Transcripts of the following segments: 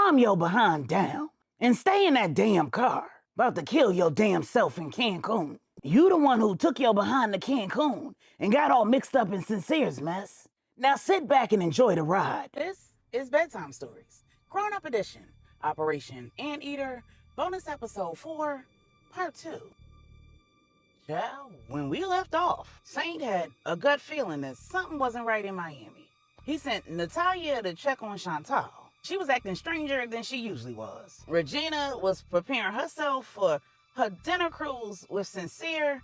calm your behind down and stay in that damn car. About to kill your damn self in Cancun. You the one who took your behind to Cancun and got all mixed up in Sincere's mess. Now sit back and enjoy the ride. This is Bedtime Stories, Grownup Edition, Operation Anteater, bonus episode 4, part 2. Well, when we left off, Saint had a gut feeling that something wasn't right in Miami. He sent Natalia to check on Chantal. She was acting stranger than she usually was. Regina was preparing herself for her dinner cruise with Sincere,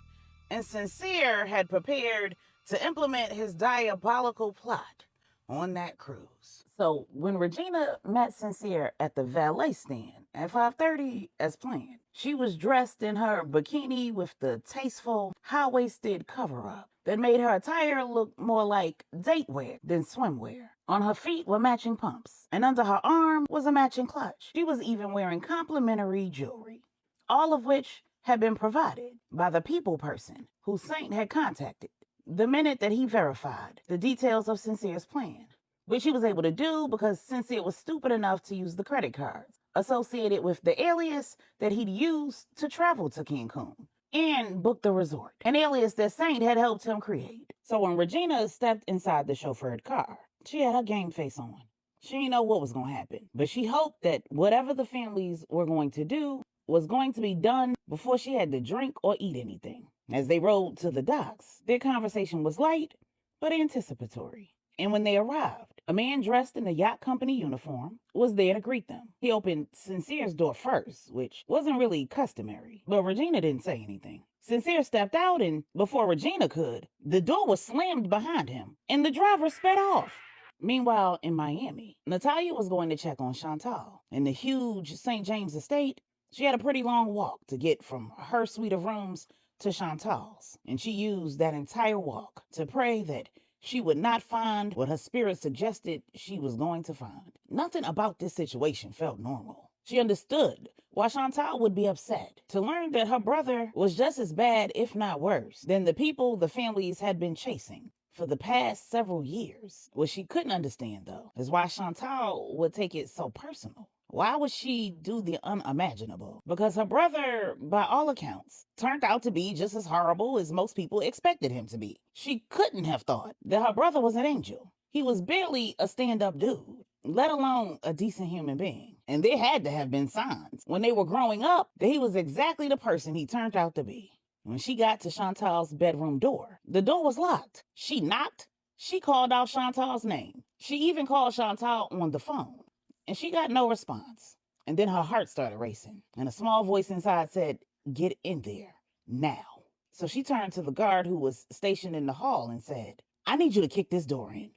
and Sincere had prepared to implement his diabolical plot on that cruise. So when Regina met Sincere at the valet stand at 5:30 as planned, she was dressed in her bikini with the tasteful, high-waisted cover-up that made her attire look more like date wear than swimwear. On her feet were matching pumps, and under her arm was a matching clutch. She was even wearing complimentary jewelry, all of which had been provided by the people person who Saint had contacted the minute that he verified the details of Sincere's plan, which he was able to do because Sincere was stupid enough to use the credit cards associated with the alias that he'd used to travel to Cancun and book the resort, an alias that Saint had helped him create. So when Regina stepped inside the chauffeured car, she had her game face on. She didn't know what was going to happen, but she hoped that whatever the families were going to do was going to be done before she had to drink or eat anything. As they rode to the docks, their conversation was light but anticipatory. And when they arrived, a man dressed in a yacht company uniform was there to greet them. He opened Sincere's door first, which wasn't really customary, but Regina didn't say anything. Sincere stepped out, and before Regina could, the door was slammed behind him, and the driver sped off. Meanwhile, in Miami, Natalia was going to check on Chantal. In the huge St. James estate, she had a pretty long walk to get from her suite of rooms to Chantal's, and she used that entire walk to pray that she would not find what her spirit suggested she was going to find. Nothing about this situation felt normal. She understood why Chantal would be upset to learn that her brother was just as bad, if not worse, than the people the families had been chasing for the past several years. What she couldn't understand, though, is why Chantal would take it so personal. Why would she do the unimaginable? Because her brother, by all accounts, turned out to be just as horrible as most people expected him to be. She couldn't have thought that her brother was an angel. He was barely a stand-up dude, let alone a decent human being. And there had to have been signs when they were growing up that he was exactly the person he turned out to be. When she got to Chantal's bedroom door, the door was locked. She knocked. She called out Chantal's name. She even called Chantal on the phone, and she got no response. And then her heart started racing, and a small voice inside said, "Get in there, now." So she turned to the guard who was stationed in the hall and said, "I need you to kick this door in."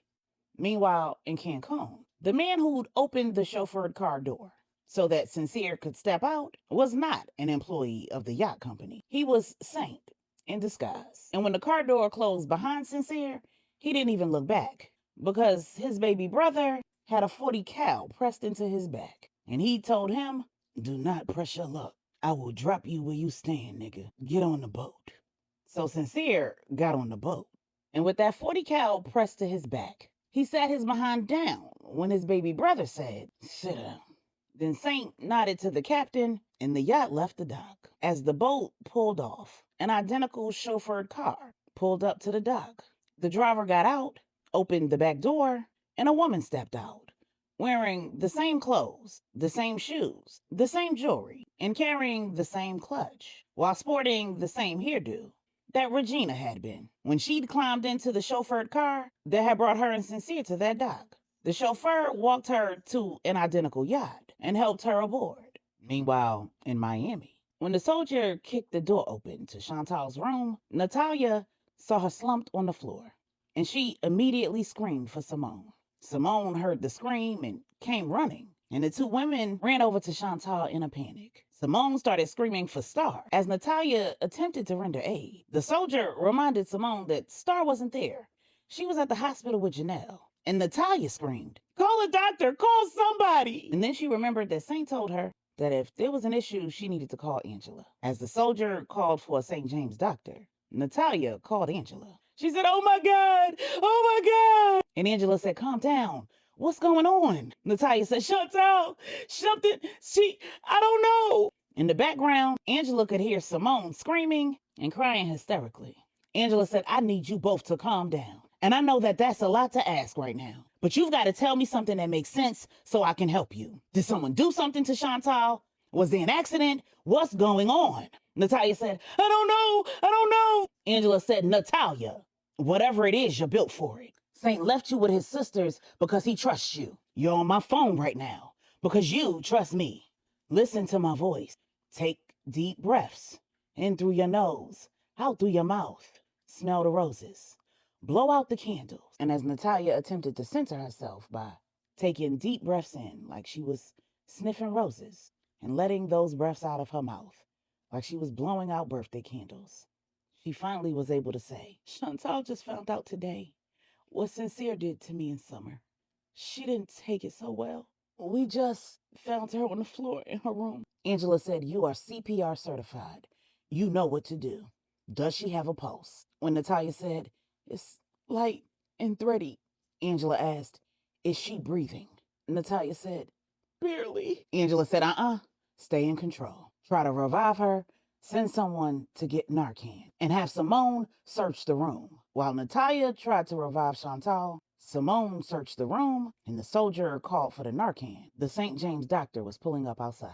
Meanwhile, in Cancun, the man who'd opened the chauffeured car door so that Sincere could step out was not an employee of the yacht company. He was Saint in disguise. And when the car door closed behind Sincere, he didn't even look back because his baby brother had a 40 cal pressed into his back. And he told him, "Do not press your luck. I will drop you where you stand, nigga. Get on the boat." So Sincere got on the boat. And with that 40 cal pressed to his back, he sat his behind down when his baby brother said, "Sit down." Then Saint nodded to the captain, and the yacht left the dock. As the boat pulled off, an identical chauffeured car pulled up to the dock. The driver got out, opened the back door, and a woman stepped out, wearing the same clothes, the same shoes, the same jewelry, and carrying the same clutch, while sporting the same hairdo that Regina had been when she'd climbed into the chauffeured car that had brought her and Sincere to that dock. The chauffeur walked her to an identical yacht and helped her aboard. Meanwhile, in Miami, when the soldier kicked the door open to Chantal's room, Natalia saw her slumped on the floor, and she immediately screamed for Simone. Simone heard the scream and came running, and the two women ran over to Chantal in a panic. Simone started screaming for Star as Natalia attempted to render aid. The soldier reminded Simone that Star wasn't there. She was at the hospital with Janelle. And Natalia screamed, "Call a doctor, call somebody!" And then she remembered that Saint told her that if there was an issue, she needed to call Angela. As the soldier called for a St. James doctor, Natalia called Angela. She said, "Oh my God! Oh my God!" And Angela said, "Calm down. What's going on? Natalia said, Chantal, I don't know. In the background, Angela could hear Simone screaming and crying hysterically. Angela said, I need you both to calm down. And I know that that's a lot to ask right now, but you've got to tell me something that makes sense so I can help you. Did someone do something to Chantal? Was there an accident? What's going on? Natalia said, I don't know. Angela said, Natalia, whatever it is, you're built for it. Saint left you with his sisters because he trusts you. You're on my phone right now because you trust me. Listen to my voice. Take deep breaths. In through your nose, out through your mouth. Smell the roses. Blow out the candles. And as Natalia attempted to center herself by taking deep breaths in like she was sniffing roses and letting those breaths out of her mouth like she was blowing out birthday candles, she finally was able to say, Chantal just found out today what Sincere did to me in summer. She didn't take it so well. We just found her on the floor in her room. Angela said, you are CPR certified. You know what to do. Does she have a pulse? When Natalia said, it's light and thready, Angela asked, is she breathing? Natalia said, barely. Angela said, stay in control. Try to revive her. Send someone to get Narcan and have Simone search the room. While Natalia tried to revive Chantal, Simone searched the room and the soldier called for the Narcan. The St. James doctor was pulling up outside.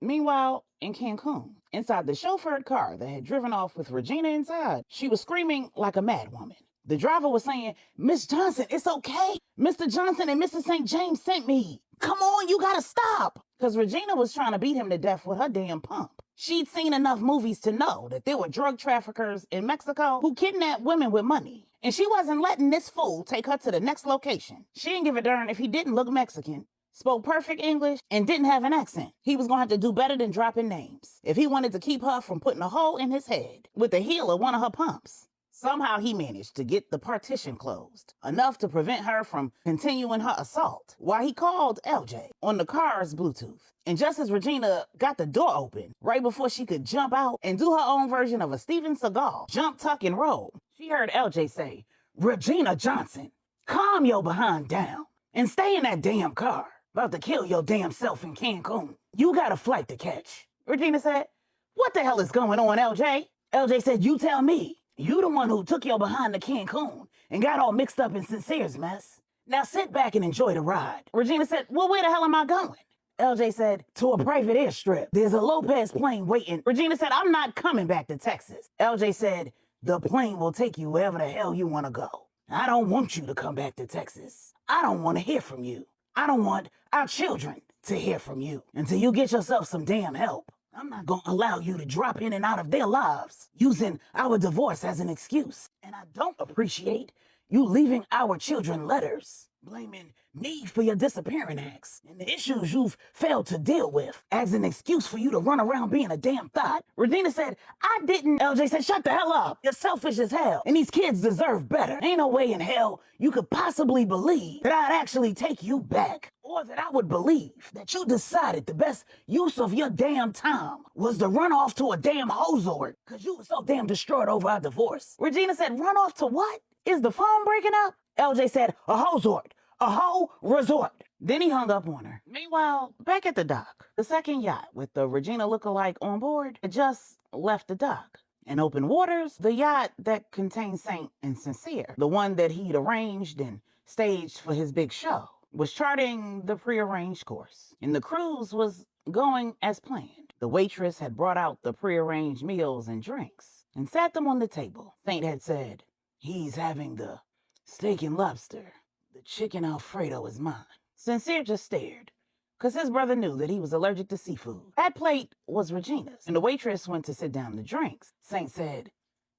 Meanwhile, in Cancun, inside the chauffeured car that had driven off with Regina inside, she was screaming like a madwoman. The driver was saying, Miss Johnson, it's okay. Mr. Johnson and Mrs. St. James sent me. Come on, you gotta stop. Because Regina was trying to beat him to death with her damn pump. She'd seen enough movies to know that there were drug traffickers in Mexico who kidnapped women with money. And she wasn't letting this fool take her to the next location. She didn't give a darn if he didn't look Mexican, spoke perfect English, and didn't have an accent. He was going to have to do better than dropping names if he wanted to keep her from putting a hole in his head with the heel of one of her pumps. Somehow he managed to get the partition closed, enough to prevent her from continuing her assault, while he called LJ on the car's Bluetooth. And just as Regina got the door open, right before she could jump out and do her own version of a Steven Seagal jump, tuck, and roll, she heard LJ say, Regina Johnson, calm your behind down and stay in that damn car. About to kill your damn self in Cancun. You got a flight to catch. Regina said, what the hell is going on, LJ? LJ said, you tell me. You the one who took your behind to Cancun and got all mixed up in Sincere's mess. Now sit back and enjoy the ride. Regina said, well, where the hell am I going? LJ said, to a private airstrip. There's a Lopez plane waiting. Regina said, I'm not coming back to Texas. LJ said, the plane will take you wherever the hell you want to go. I don't want you to come back to Texas. I don't want to hear from you. I don't want our children to hear from you until you get yourself some damn help. I'm not going to allow you to drop in and out of their lives using our divorce as an excuse. And I don't appreciate you leaving our children letters blaming me for your disappearing acts and the issues you've failed to deal with as an excuse for you to run around being a damn thought. Regina said, I didn't. LJ said, shut the hell up. You're selfish as hell. And these kids deserve better. Ain't no way in hell you could possibly believe that I'd actually take you back. Or that I would believe that you decided the best use of your damn time was to run off to a damn hozort because you were so damn distraught over our divorce. Regina said, run off to what? Is the phone breaking up? LJ said, a hozort. A whole resort. Then he hung up on her. Meanwhile, back at the dock, the second yacht with the Regina lookalike on board had just left the dock. In open waters, the yacht that contained Saint and Sincere, the one that he'd arranged and staged for his big show, was charting the prearranged course. And the cruise was going as planned. The waitress had brought out the prearranged meals and drinks and sat them on the table. Saint had said, he's having the steak and lobster. The chicken Alfredo is mine. Sincere just stared, because his brother knew that he was allergic to seafood. That plate was Regina's, and the waitress went to sit down the drinks. Saint said,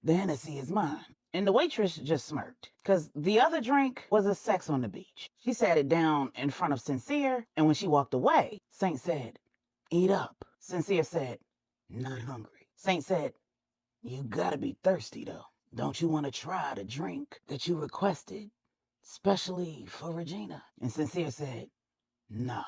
the Hennessy is mine. And the waitress just smirked, because the other drink was a sex on the beach. She sat it down in front of Sincere, and when she walked away, Saint said, eat up. Sincere said, not hungry. Saint said, you gotta be thirsty, though. Don't you want to try the drink that you requested? Especially for Regina. And Sincere said, nah.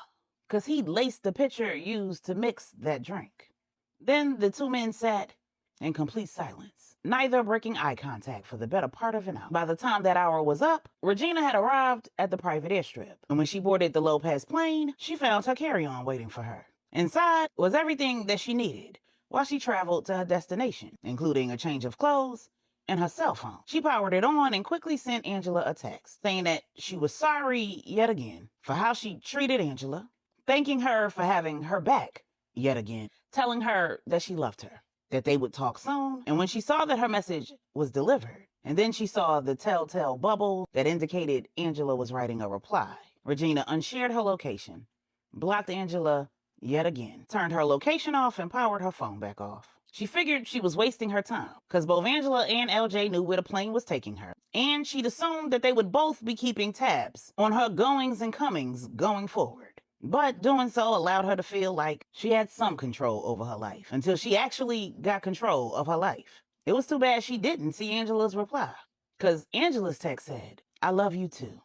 Because he'd laced the pitcher used to mix that drink. Then the two men sat in complete silence, neither breaking eye contact for the better part of an hour. By the time that hour was up, Regina had arrived at the private airstrip, and when she boarded the Lopez plane, she found her carry-on waiting for her. Inside was everything that she needed while she traveled to her destination, including a change of clothes and her cell phone. She powered it on and quickly sent Angela a text, saying that she was sorry yet again for how she treated Angela, thanking her for having her back yet again, telling her that she loved her, that they would talk soon. And when she saw that her message was delivered, and then she saw the telltale bubble that indicated Angela was writing a reply, Regina unshared her location, blocked Angela yet again, turned her location off, and powered her phone back off. She figured she was wasting her time because both Angela and LJ knew where the plane was taking her, and she'd assumed that they would both be keeping tabs on her goings and comings going forward. But doing so allowed her to feel like she had some control over her life until she actually got control of her life. It was too bad she didn't see Angela's reply, because Angela's text said, "I love you too.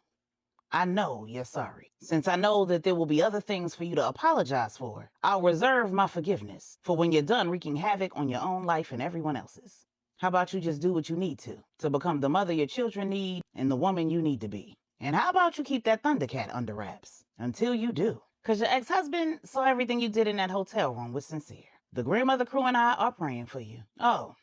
I know you're sorry. Since I know that there will be other things for you to apologize for, I'll reserve my forgiveness for when you're done wreaking havoc on your own life and everyone else's. How about you just do what you need to become the mother your children need and the woman you need to be? And how about you keep that Thundercat under wraps until you do? Because your ex-husband saw everything you did in that hotel room was sincere. The grandmother crew and I are praying for you. Oh,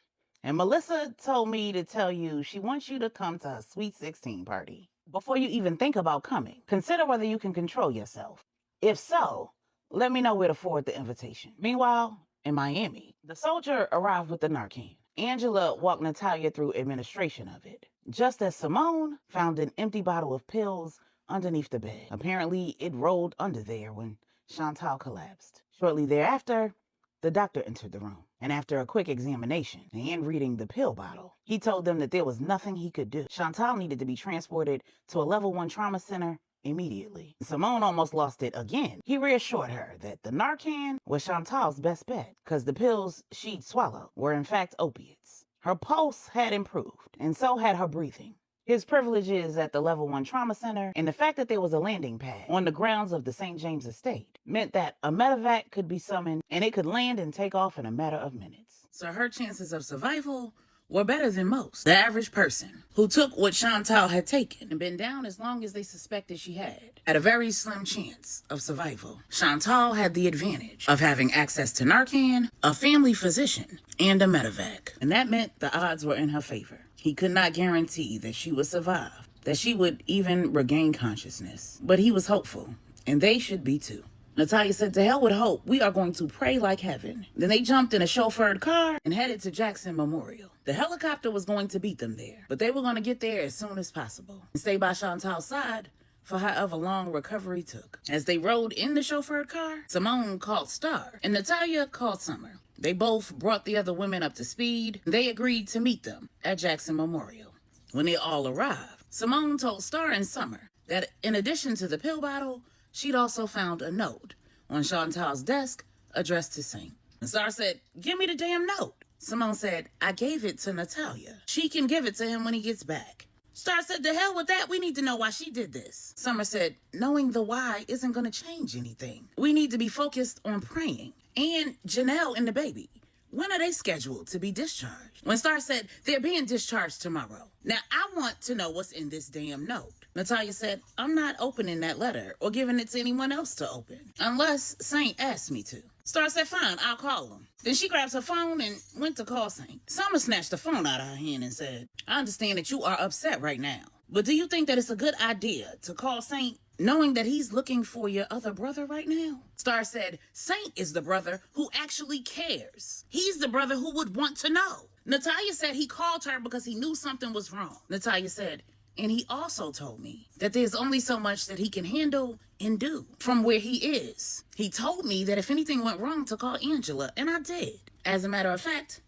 and Melissa told me to tell you she wants you to come to her Sweet 16 party. Before you even think about coming, consider whether you can control yourself. If so, let me know where to forward the invitation." Meanwhile, in Miami, the soldier arrived with the Narcan. Angela walked Natalia through administration of it, just as Simone found an empty bottle of pills underneath the bed. Apparently, it rolled under there when Chantal collapsed. Shortly thereafter, the doctor entered the room, and after a quick examination and reading the pill bottle, he told them that there was nothing he could do. Chantal needed to be transported to a level 1 trauma center immediately. Simone almost lost it again. He reassured her that the Narcan was Chantal's best bet, because the pills she'd swallowed were in fact opiates. Her pulse had improved, and so had her breathing. His privileges at the level 1 trauma center and the fact that there was a landing pad on the grounds of the St. James estate meant that a medevac could be summoned and it could land and take off in a matter of minutes. So her chances of survival were better than most. The average person who took what Chantal had taken and been down as long as they suspected she had a very slim chance of survival. Chantal had the advantage of having access to Narcan, a family physician, and a medevac, and that meant the odds were in her favor. He could not guarantee that she would survive, that she would even regain consciousness, but he was hopeful, and they should be too. Natalia said, "To hell with hope, we are going to pray like heaven." Then they jumped in a chauffeured car and headed to Jackson Memorial. The helicopter was going to beat them there, but they were going to get there as soon as possible and stay by Chantal's side for however long recovery took. As they rode in the chauffeured car, Simone called Star and Natalia called Summer. They both brought the other women up to speed. They agreed to meet them at Jackson Memorial. When they all arrived, Simone told Star and Summer that in addition to the pill bottle, she'd also found a note on Chantal's desk addressed to Saint. And Star said, "Give me the damn note." Simone said, "I gave it to Natalia. She can give it to him when he gets back." Star said, "To hell with that. We need to know why she did this." Summer said, "Knowing the why isn't going to change anything. We need to be focused on praying. And Janelle and the baby, when are they scheduled to be discharged?" When Star said, "They're being discharged tomorrow. Now, I want to know what's in this damn note." Natalia said, "I'm not opening that letter or giving it to anyone else to open, unless Saint asks me to." Star said, "Fine, I'll call him." Then she grabs her phone and went to call Saint. Summer snatched the phone out of her hand and said, "I understand that you are upset right now, but do you think that it's a good idea to call Saint knowing that he's looking for your other brother right now?" Star said, "Saint is the brother who actually cares. He's the brother who would want to know." Natalia said he called her because he knew something was wrong. Natalia said, "And he also told me that there's only so much that he can handle and do from where he is. He told me that if anything went wrong to call Angela, and I did. As a matter of fact,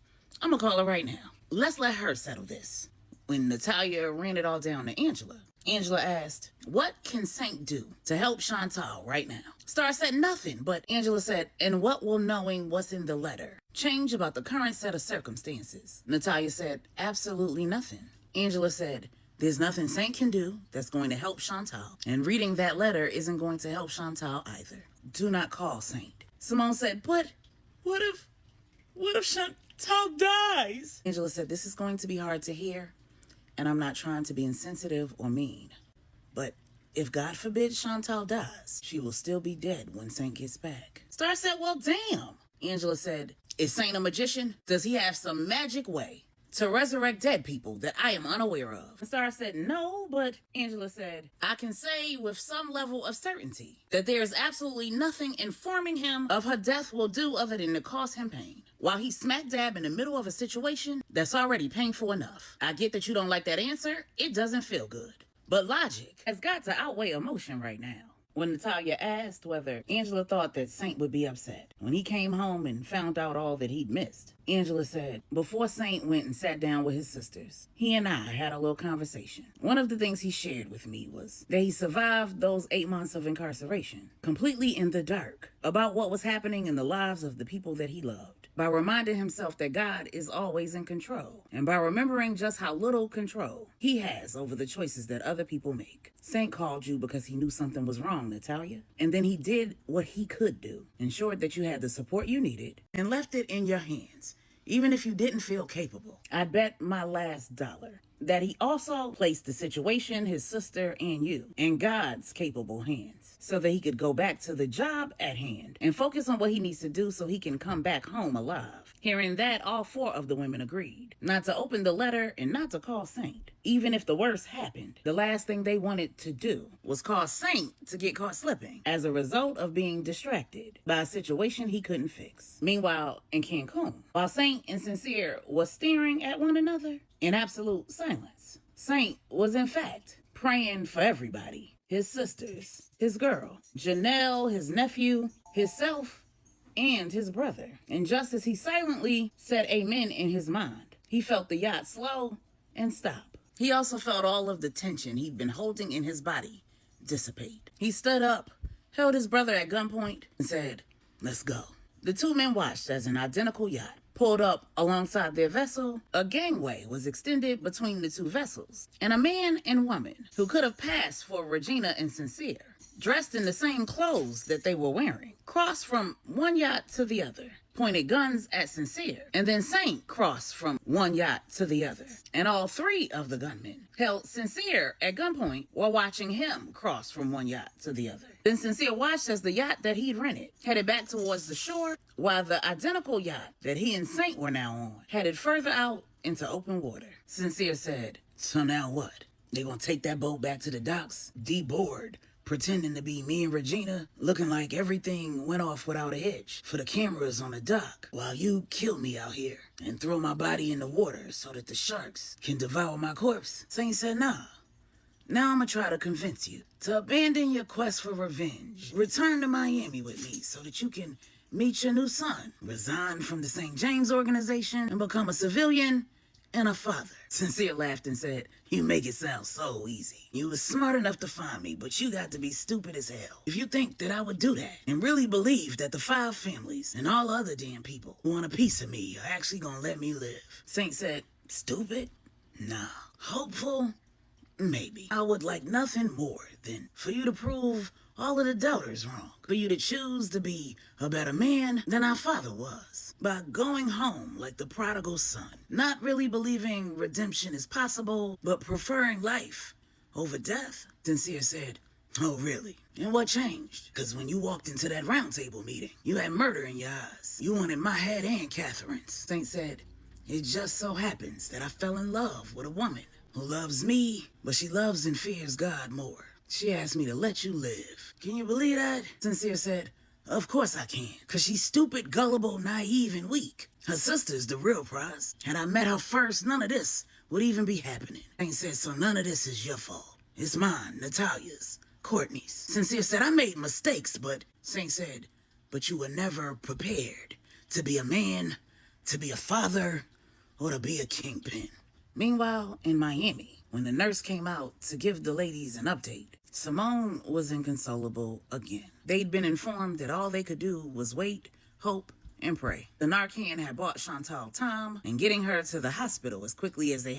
I'm gonna call her right now. Let's let her settle this." When Natalia ran it all down to Angela, Angela asked, "What can Saint do to help Chantal right now?" Star said nothing, but Angela said, "And what will knowing what's in the letter change about the current set of circumstances?" Natalia said, "Absolutely nothing." Angela said, "There's nothing Saint can do that's going to help Chantal, and reading that letter isn't going to help Chantal either. Do not call Saint." Simone said, "But what if Chantal Chantal dies. Angela said, this is going to be hard to hear, and I'm not trying to be insensitive or mean. But if God forbid Chantal dies, she will still be dead when Saint gets back. Star said, well, damn. Angela said, is Saint a magician? Does he have some magic way to resurrect dead people that I am unaware of? Star said, no, but Angela said, I can say with some level of certainty that there is absolutely nothing informing him of her death will do other than to cause him pain, while he's smack dab in the middle of a situation that's already painful enough. I get that you don't like that answer. It doesn't feel good. But logic has got to outweigh emotion right now. When Natalia asked whether Angela thought that Saint would be upset when he came home and found out all that he'd missed, Angela said, before Saint went and sat down with his sisters, he and I had a little conversation. One of the things he shared with me was that he survived those 8 months of incarceration completely in the dark about what was happening in the lives of the people that he loved, by reminding himself that God is always in control, and by remembering just how little control he has over the choices that other people make. Saint called you because he knew something was wrong, Natalia, and then he did what he could do, ensured that you had the support you needed, and left it in your hands, even if you didn't feel capable. I bet my last dollar that he also placed the situation, his sister, and you in God's capable hands, so that he could go back to the job at hand and focus on what he needs to do so he can come back home alive. Hearing that, all 4 of the women agreed not to open the letter and not to call Saint. Even if the worst happened, the last thing they wanted to do was cause Saint to get caught slipping as a result of being distracted by a situation he couldn't fix. Meanwhile, in Cancun, while Saint and Sincere was staring at one another in absolute silence, Saint was in fact praying for everybody. His sisters, his girl, Janelle, his nephew, himself, and his brother. And just as he silently said amen in his mind, he felt the yacht slow and stop. He also felt all of the tension he'd been holding in his body dissipate. He stood up, held his brother at gunpoint, and said, let's go. The 2 men watched as an identical yacht pulled up alongside their vessel. A gangway was extended between the 2 vessels, and a man and woman who could have passed for Regina and Sincere, dressed in the same clothes that they were wearing, crossed from one yacht to the other, pointed guns at Sincere, and then Saint crossed from one yacht to the other. And all 3 of the gunmen held Sincere at gunpoint while watching him cross from one yacht to the other. Then Sincere watched as the yacht that he'd rented headed back towards the shore, while the identical yacht that he and Saint were now on headed further out into open water. Sincere said, so now what? They gonna take that boat back to the docks, deboard, pretending to be me and Regina, looking like everything went off without a hitch for the cameras on the dock, while you kill me out here and throw my body in the water so that the sharks can devour my corpse? Saint said, nah. Now I'm gonna try to convince you to abandon your quest for revenge. Return to Miami with me so that you can meet your new son, resign from the St. James organization, and become a civilian and a father. Sincere laughed and said, you make it sound so easy. You was smart enough to find me, but you got to be stupid as hell if you think that I would do that and really believe that the 5 families and all other damn people who want a piece of me are actually gonna let me live. Saint said, stupid? Nah. Hopeful? Maybe. I would like nothing more than for you to prove all of the doubters wrong. For you to choose to be a better man than our father was. By going home like the prodigal son. Not really believing redemption is possible, but preferring life over death. Sincere said, oh really? And what changed? Because when you walked into that roundtable meeting, you had murder in your eyes. You wanted my head and Catherine's. Saint said, it just so happens that I fell in love with a woman who loves me, but she loves and fears God more. She asked me to let you live. Can you believe that? Sincere said, of course I can, because she's stupid, gullible, naive, and weak. Her sister's the real prize. Had I met her first, none of this would even be happening. Saint said, so none of this is your fault. It's mine, Natalia's, Courtney's. Sincere said, I made mistakes, but Saint said, but you were never prepared to be a man, to be a father, or to be a kingpin. Meanwhile, in Miami, when the nurse came out to give the ladies an update, Simone was inconsolable again. They'd been informed that all they could do was wait, hope, and pray. The Narcan had bought Chantal time, and getting her to the hospital as quickly as they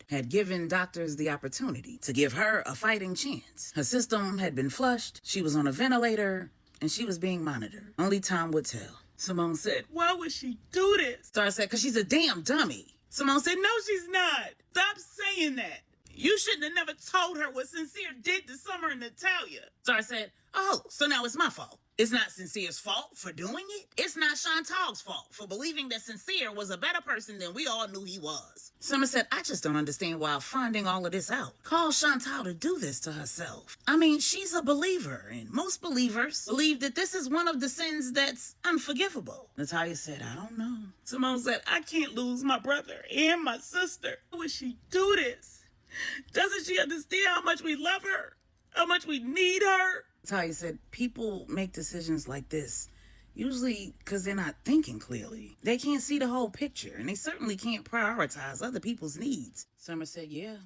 had given doctors the opportunity to give her a fighting chance. Her system had been flushed, she was on a ventilator, and she was being monitored. Only time would tell. Simone said, why would she do this? Star said, because she's a damn dummy. Simone said, no, she's not. Stop saying that. You shouldn't have never told her what Sincere did to Summer and Natalia. Star said, oh, so now it's my fault. It's not Sincere's fault for doing it. It's not Chantal's fault for believing that Sincere was a better person than we all knew he was. Summer said, I just don't understand why finding all of this out caused Chantal to do this to herself. I mean, she's a believer, and most believers believe that this is one of the sins that's unforgivable. Natalia said, I don't know. Simone said, I can't lose my brother and my sister. Why would she do this? Doesn't she understand how much we love her? How much we need her? Natalia said, people make decisions like this usually because they're not thinking clearly. They can't see the whole picture, and they certainly can't prioritize other people's needs. Summer said, yeah,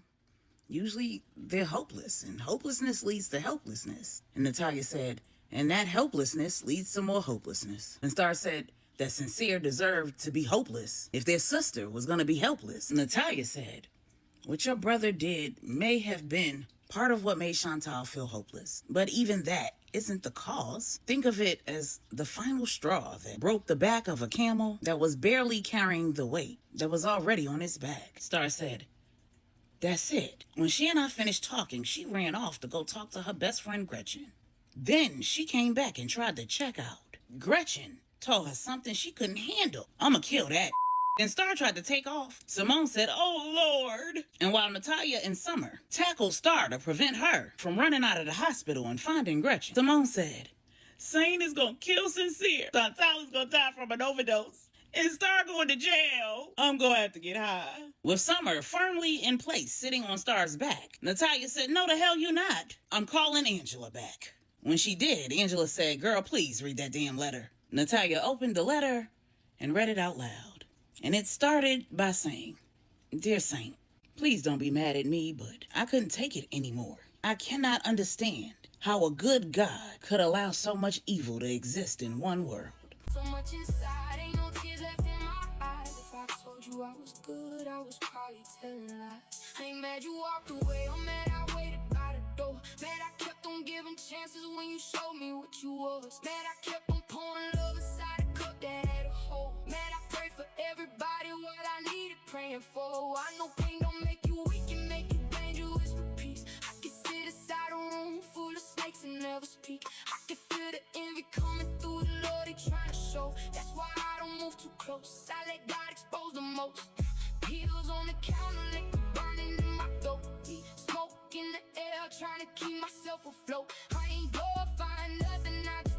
usually they're hopeless, and hopelessness leads to helplessness. And Natalia said, and that helplessness leads to more hopelessness. And Star said that Sincere deserved to be hopeless if their sister was going to be helpless. Natalia said, what your brother did may have been part of what made Chantal feel hopeless. But even that isn't the cause. Think of it as the final straw that broke the back of a camel that was barely carrying the weight that was already on its back. Star said, that's it. When she and I finished talking, she ran off to go talk to her best friend Gretchen. Then she came back and tried to check out. Gretchen told her something she couldn't handle. I'ma kill that. And Star tried to take off. Simone said, oh, Lord. And while Natalia and Summer tackled Star to prevent her from running out of the hospital and finding Gretchen, Simone said, Sane is going to kill Sincere. Chantal is going to die from an overdose. And Star going to jail. I'm going to have to get high. With Summer firmly in place, sitting on Star's back, Natalia said, no, the hell you not. I'm calling Angela back. When she did, Angela said, girl, please read that damn letter. Natalia opened the letter and read it out loud. And it started by saying, Dear Saint, please don't be mad at me, but I couldn't take it anymore. I cannot understand how a good God could allow so much evil to exist in one world. So much inside, ain't no tears left in my eyes. If I told you I was good, I was probably telling lies. I ain't mad you walked away, I'm mad I waited by the door. Mad I kept on giving chances when you showed me what you was. Mad I kept on pouring love inside a cup that had a hole. Mad I prayed for everybody what I needed praying for. I know pain don't make you weak and make you dangerous for peace. I can sit inside a room full of snakes and never speak. I can feel the envy coming through the Lord he trying to show. That's why I don't move too close. I let God expose the most. Pills on the counter, liquor burning in my throat. Smoke in the air, trying to keep myself afloat. I ain't glorifying nothing, I